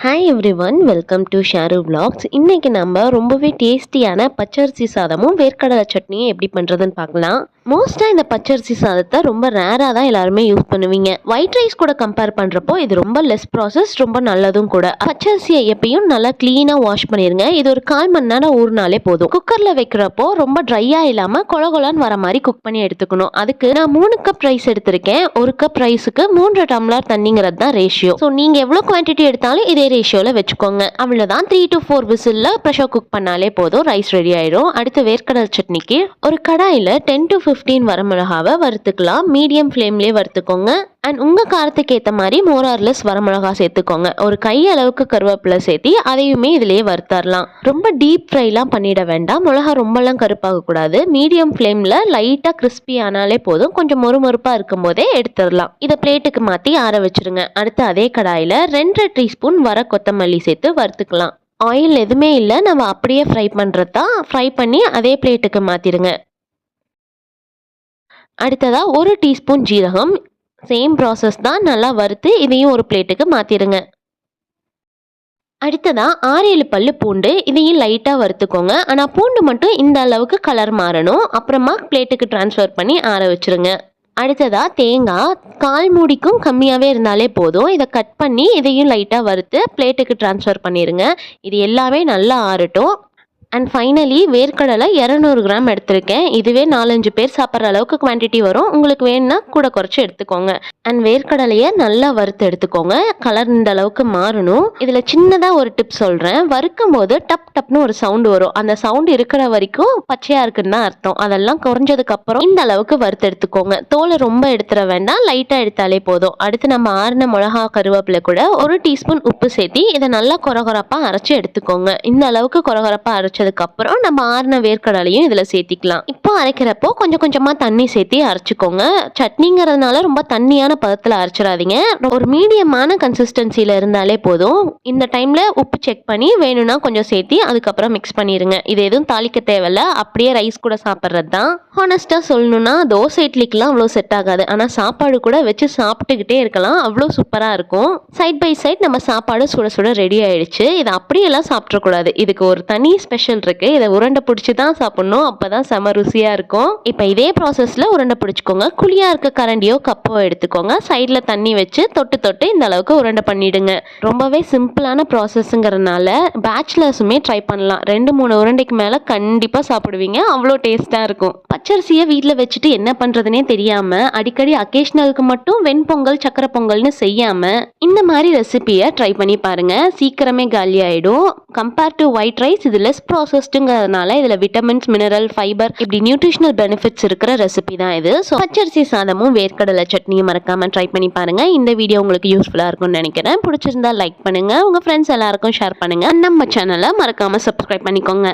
Hi everyone, welcome to Sharu vlogs. இன்னைக்கு நம்ம ரொம்பவே டேஸ்டியான பச்சரிசி சாதமும் வேர்க்கடலை சட்னியும் எப்படி பண்ணுறதுன்னு பார்க்கலாம். மோஸ்ட்டாக இந்த பச்சரிசி சாதத்தை ரொம்ப ரேராக தான் எல்லாருமே யூஸ் பண்ணுவீங்க. ஒயிட் ரைஸ் கூட கம்பேர் பண்ணுறப்போ இது ரொம்ப லெஸ் ப்ராசஸ், ரொம்ப நல்லதும் கூட. பச்சரிசியை எப்பயும் நல்லா க்ளீனாக வாஷ் பண்ணிடுங்க. இது ஒரு 1/4 மணி நேரம் ஊறினாலே போதும். குக்கரில் வைக்கிறப்போ ரொம்ப ட்ரையாக இல்லாமல் கொலகொலான்னு வர மாதிரி குக் பண்ணி எடுத்துக்கணும். அதுக்கு நான் 3 கப் ரைஸ் எடுத்திருக்கேன். 1 கப் ரைஸுக்கு 3 டம்ளர் தண்ணிங்கிறது தான் ரேஷியோ. ஸோ நீங்கள் எவ்வளோ குவான்டிட்டி எடுத்தாலும் இதே ரேஷியோவில் வச்சுக்கோங்க. அவ்வளோதான். 3 to 4 விசிலில் ப்ரெஷர் குக் பண்ணாலே போதும், ரைஸ் ரெடி ஆயிடும். அடுத்து வேர்க்கடல் சட்னிக்கு ஒரு கடாயில் 10 to 15 வரமிளகாவை வறுத்துக்கலாம். மீடியம் ஃப்ளேம்லேயே வறுத்துக்கோங்க. அண்ட் உங்கள் காரத்துக்கு ஏற்ற மாதிரி மோரார்லெஸ் வரமிளகா சேர்த்துக்கோங்க. ஒரு கை அளவுக்கு கருவேப்பிலை சேர்த்தி அதையுமே இதிலேயே வறுத்தரலாம். ரொம்ப டீப் ஃப்ரைலாம் பண்ணிட வேண்டாம். மிளகா ரொம்பலாம் கருப்பாகக்கூடாது. மீடியம் ஃப்ளேமில் லைட்டாக கிறிஸ்பி ஆனாலே போதும். கொஞ்சம் மொறுமொறுப்பாக இருக்கும் போதே எடுத்துடலாம். இதை பிளேட்டுக்கு மாற்றி ஆற வச்சுருங்க. அடுத்து அதே கடாயில் 2 டீஸ்பூன் வர கொத்தமல்லி சேர்த்து வறுத்துக்கலாம். ஆயில் எதுவுமே இல்லை, நம்ம அப்படியே ஃப்ரை பண்ணுறது தான். ஃப்ரை பண்ணி அதே பிளேட்டுக்கு மாற்றிடுங்க. அடுத்ததாக 1 டீஸ்பூன் ஜீரகம், சேம் ப்ராசஸ் தான். நல்லா வறுத்து இதையும் ஒரு பிளேட்டுக்கு மாற்றிடுங்க. அடுத்ததாக 6-7 பல்லு பூண்டு, இதையும் லைட்டாக வறுத்துக்கோங்க. ஆனால் பூண்டு மட்டும் இந்த அளவுக்கு கலர் மாறணும். அப்புறமா பிளேட்டுக்கு ட்ரான்ஸ்ஃபர் பண்ணி ஆற வச்சுருங்க. அடுத்ததாக தேங்காய் 1/4 மூடிக்கும் கம்மியாகவே இருந்தாலே போதும். இதை கட் பண்ணி இதையும் லைட்டாக வறுத்து பிளேட்டுக்கு ட்ரான்ஸ்ஃபர் பண்ணிடுங்க. இது எல்லாமே நல்லா ஆறட்டும். அண்ட் ஃபைனலி வேர்க்கடலை 200 கிராம் எடுத்திருக்கேன். இதுவே 4-5 பேர் சாப்பிட்ற அளவுக்கு குவான்டிட்டி வரும். உங்களுக்கு வேணும்னா கூட குறைச்சி எடுத்துக்கோங்க. அண்ட் வேர்க்கடலையை நல்லா வறுத்து எடுத்துக்கோங்க. கலர் இந்த அளவுக்கு மாறணும். இதில் சின்னதாக ஒரு டிப் சொல்கிறேன். வறுக்கும் போது டப் டப்னு ஒரு சவுண்டு வரும். அந்த சவுண்டு இருக்கிற வரைக்கும் பச்சையாக இருக்குன்னு தான் அர்த்தம். அதெல்லாம் குறைஞ்சதுக்கப்புறம் இந்த அளவுக்கு வறுத்து எடுத்துக்கோங்க. தோலை ரொம்ப எடுத்துட வேண்டாம், லைட்டாக எடுத்தாலே போதும். அடுத்து நம்ம ஆறின மிளகா கருவேப்பிலை கூட 1 டீஸ்பூன் உப்பு சேர்த்தி இதை நல்லா கொரகொரப்பாக அரைச்சி எடுத்துக்கோங்க. இந்த அளவுக்கு கொரகொரப்பாக அரைச்சதுக்கு அப்புறம் நம்ம ஆறின வேர்க்கடலையும் இதுல சேர்த்திக்கலாம். இப்போ அரைக்கிறப்போ கொஞ்சம் கொஞ்சமா தண்ணி சேர்த்தி அரைச்சுக்கோங்க. சட்னிங்கிறதுனால ரொம்ப தண்ணியான பதத்துல அரைச்சிடாதீங்க. ஒரு மீடியமான கன்சிஸ்டன்சில இருந்தாலே போதும். இந்த டைம்ல உப்பு செக் பண்ணி வேணும்னா கொஞ்சம் சேர்த்தி அதுக்கப்புறம் மிக்ஸ் பண்ணிருங்க. இது எதுவும் தாளிக்க தேவையில்ல, அப்படியே ரைஸ் கூட சாப்பிட்றது தான். ஹானஸ்டா சொல்லணும்னா தோசை இட்லிக்கெல்லாம் அவ்வளோ செட் ஆகாது. ஆனால் சாப்பாடு கூட வச்சு சாப்பிட்டுக்கிட்டே இருக்கலாம், அவ்வளோ சூப்பராக இருக்கும். சைட் பை சைட் நம்ம சாப்பாடு சுட சுட ரெடி ஆயிடுச்சு. இதை அப்படியெல்லாம் சாப்பிடக்கூடாது. இதுக்கு ஒரு தனி ஸ்பெஷல் இருக்கு. இதை உருண்டை பிடிச்சி தான் சாப்பிடணும், அப்பதான் செம ருசியா இருக்கும். இப்போ இதே ப்ராசஸ்ல உருண்டை பிடிச்சிக்கோங்க. குழியா இருக்க கரண்டியோ கப்போ எடுத்துக்கோங்க. சைட்ல தண்ணி வச்சு தொட்டு தொட்டு இந்த அளவுக்கு உருண்டை பண்ணிடுங்க. ரொம்பவே சிம்பிளான ப்ராசஸ்ங்கிறதுனால பேச்சுலர்ஸுமே ட்ரை பண்ணலாம். 2-3 உருண்டைக்கு மேல கண்டிப்பா சாப்பிடுவீங்க, அவ்வளோ டேஸ்டா இருக்கும். பச்சரிசியை வீட்டில் வச்சுட்டு என்ன பண்றதுனே தெரியாம அடிக்கடி அக்கேஷனலுக்கு மட்டும் வெண்பொங்கல் சக்கரை பொங்கல்னு செய்யாம இந்த மாதிரி ரெசிபியை ட்ரை பண்ணி பாருங்க. சீக்கிரமே காலி ஆயிடும். கம்பேர் டு ஒயிட் ரைஸ் இது லெஸ் ப்ராசஸ்டுங்கிறதுனால இதில் விட்டமின்ஸ், மினரல், ஃபைபர், இப்படி நியூட்ரிஷனல் பெனிஃபிட்ஸ் இருக்கிற ரெசிபி தான் இது. ஸோ பச்சரிசி சாதமும் வேர்க்கடலை சட்னியும் மறக்காம ட்ரை பண்ணி பாருங்க. இந்த வீடியோ உங்களுக்கு யூஸ்ஃபுல்லாக இருக்கும்னு நினைக்கிறேன். பிடிச்சிருந்தா லைக் பண்ணுங்க, உங்க ஃப்ரெண்ட்ஸ் எல்லாருக்கும் ஷேர் பண்ணுங்க. நம்ம சேனலை மறக்காம சப்ஸ்கிரைப் பண்ணிக்கோங்க.